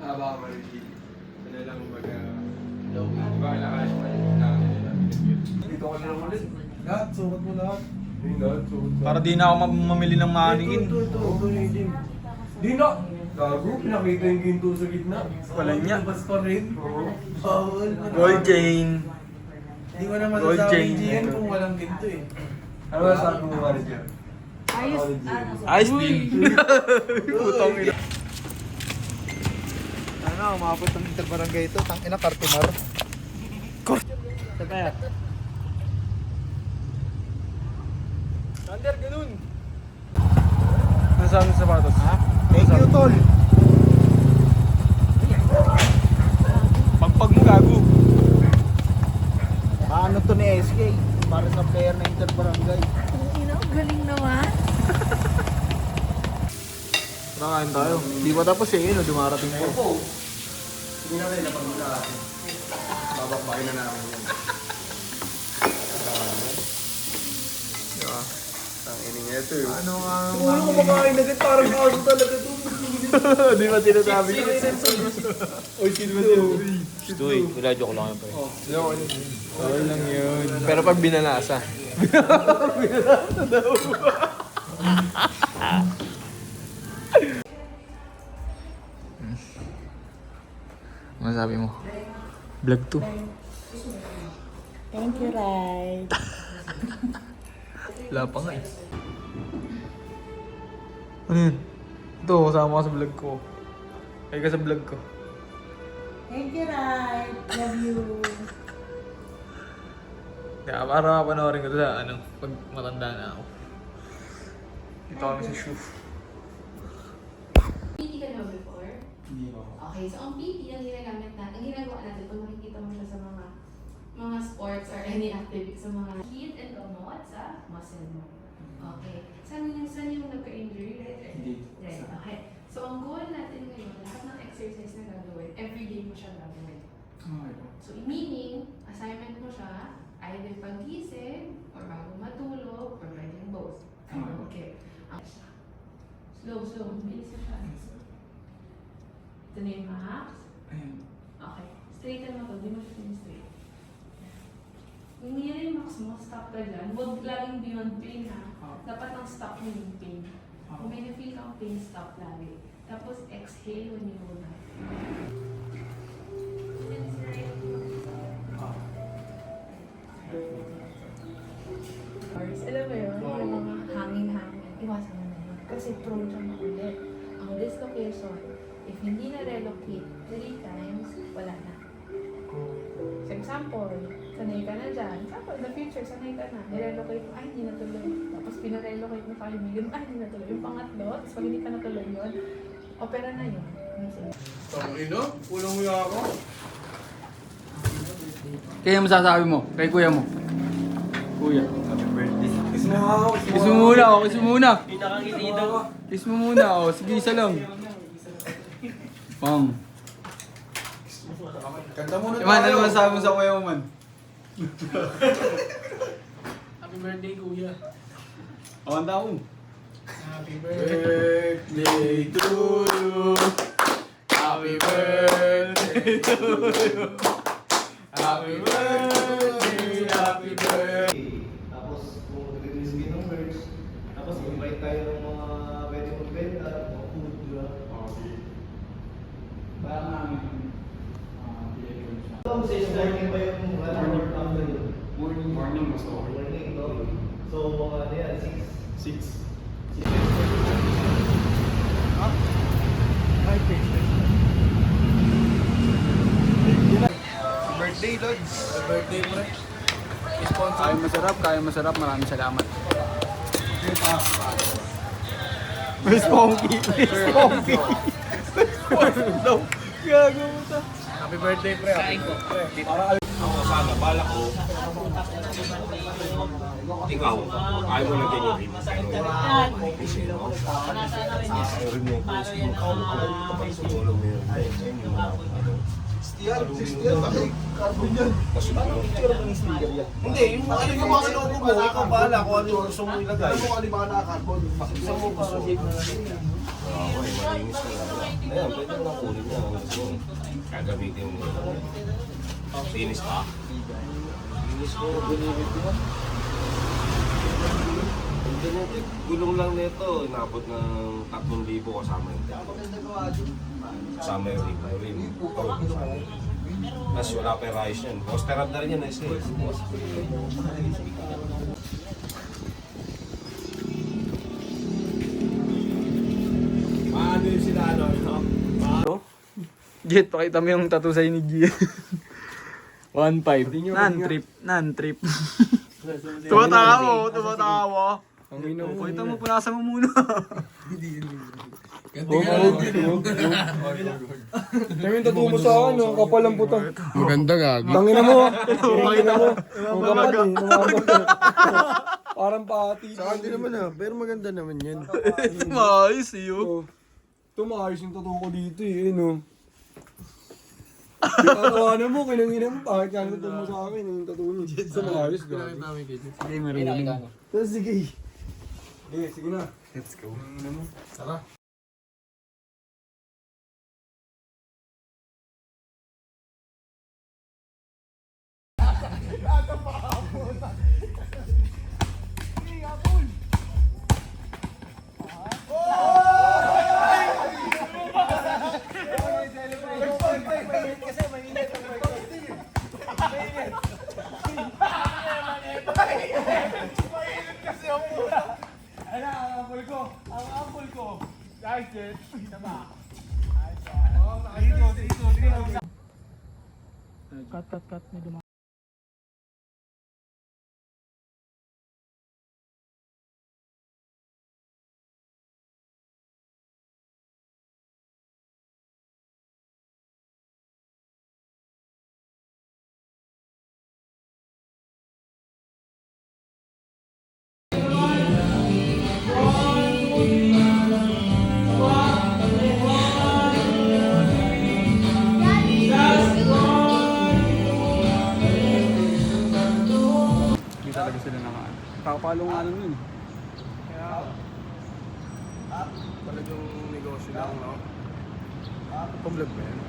Haba ka maligid. Sila lang baga... Diba nakalas mo yung namin nila. Dito ka na lang ulit. Lahat, sukat mo lahat. Lahat, sukat mo. Para di na ako mamili ng mannequin. Ito, Nadine. Di na! Gago, pinakita yung ginto sa gitna. Wala niya. Labas pa rin. Oo. Bawal. Gold chain. Hindi ko na Gold chain. masasabi yan kung walang ginto eh. Ano ba sabi mo nga rin dyan? Ayos, Ayos din. Putong ina. Ano, umabot ng interbarangay ito. Tangina, Cartimar. Sa kaya? Sander, ganun. Nasaan yung sapatos? Ha? Thank you, tol. Pagpag mo gago. Paano to ni SK? Para sa player na interbarangay. galing naman. Nakain tayo. Di ba tapos eh, yun, dumarating po. Hindi na rin napag muna natin. Babakbakin na namin yan. Diba? Ang ining ito yun. Ano nga? Siguro kumakain agad parang kaso talaga ito. Di ba sinasabi ko? Oy, sino ba ito? Uy, wala, joke lang yan, pre. Okay lang yun. Pero pag binalasa. Ano sabi mo? Vlog 2. Thank you, Rai. Wala pa nga eh. Ano yun? Ito, kasama ka sa vlog ko. Ay ka sa vlog ko. Thank you, Rai. Love you. Kaya para panoorin ko ito sa ano, pag matanda na ako. Dito kami sa shoe. PT ka naman before? Hindi ba? Okay, so ang PT ang ginagamit natin, ang ginagawa natin, kung makikita mo siya sa mga sports or any activity, sa mga heat and promote sa muscle mo. Okay. Saan yung nagka-injury? Right? Hindi. Right. Okay. So ang goal natin ngayon, lahat ng exercise na gagawin, everyday mo siya gagawin. Okay po. So meaning, assignment mo siya, either pag-gising, or bago matulog, or pwedeng both. Okay. Slow. Bilis mo siya. Ito na yung max. Ayan. Okay. Straighten mo to. Di mo siya straight. Yung yan yung max mo, stop ka dyan. Huwag laging beyond pain ha. Dapat ang stop mo yung pain. Kung may na-feel kang pain, stop lagi. Tapos exhale when you hold up. Alam mo yun, yung mga hangin-hangin, iwasan mo na yun. Kasi prone siya makulit. Ang dislocation, if hindi na-relocate 3 times, wala na. So example, sanay ka na dyan. Example, in the future, sanay ka na. Nirelocate mo, ay hindi natuloy. Tapos pinarelocate mo 5 million, ay hindi natuloy. Yung pangatlo, tapos pag hindi ka natuloy yun, opera na yun. Tangino? Pulang mo yung ako. Kaya masasabi mo, kay kuya mo. Kuya. Happy birthday. Kiss mo ako. Kiss mo muna ako, kiss mo muna. Kiss mo muna ako, sige isa lang. Pang. Kanta muna Man, ano masasabi mo sa kuya mo man? Happy birthday, kuya. O, ang taong. Happy birthday. Birthday to you. Happy birthday to you. Happy birthday, happy birthday. Tapos, kung nag-release kayo ng merch, tapos invite tayo ng mga pwede magbenta, mga food, di ba? Parang namin Ito, morning ba yung or after yun? Morning mas okay. Morning, no? So, mga ano yan, 6. 6. Birthday, Lods. Birthday pre. Kaya masarap, maraming salamat. Miss Ponky! Miss Ponky! Gago mo ta. Happy birthday pre. Happy birthday. Ako sana, bala ko. Ikaw, ayaw mo lang ganyan rin. Hindi, yung ano yung mga logo mo, ikaw bahala kung ano yung gusto mo ilagay. Ano kung ano yung mga naka-carbon? Gusto mo para shape na lang. Okay, malinis na lang. Ayan, pwede mo lang kunin niya. Gagamitin mo. Finish pa. Gulong lang nito, inabot ng 3,000 kasama yung kasama yung rim. Tapos wala pa yung rice yan. Poster up na rin yan, nice eh. Paano yung sila ano? Jet, pakita mo yung tattoo sa'yo ni Gia. 1.5. Non-trip. Tumatawa. Ang ina mo. Pakita mo, punasan mo muna. Kami yung tattoo mo sa akin, ang kapal ang puta. Maganda gagi. Tangina mo. Tangina mo. Ang kapal eh. Parang pati. Sa akin din naman pero maganda naman yan. Maayos iyo. Tumayos yung tattoo ko dito eh, no. Ano mo, kinangina mo, bakit ka tattoo mo sa akin, yung tattoo niya. Tumayos, gano'n. Sige, marinig. Tapos sige. Sige na. Let's go. Tara. Cut. May dumaan. Hindi talaga sila nakaan. Kakapalong nga lang yun. Talagang negosyo lang, no? Pag-vlog ba yan?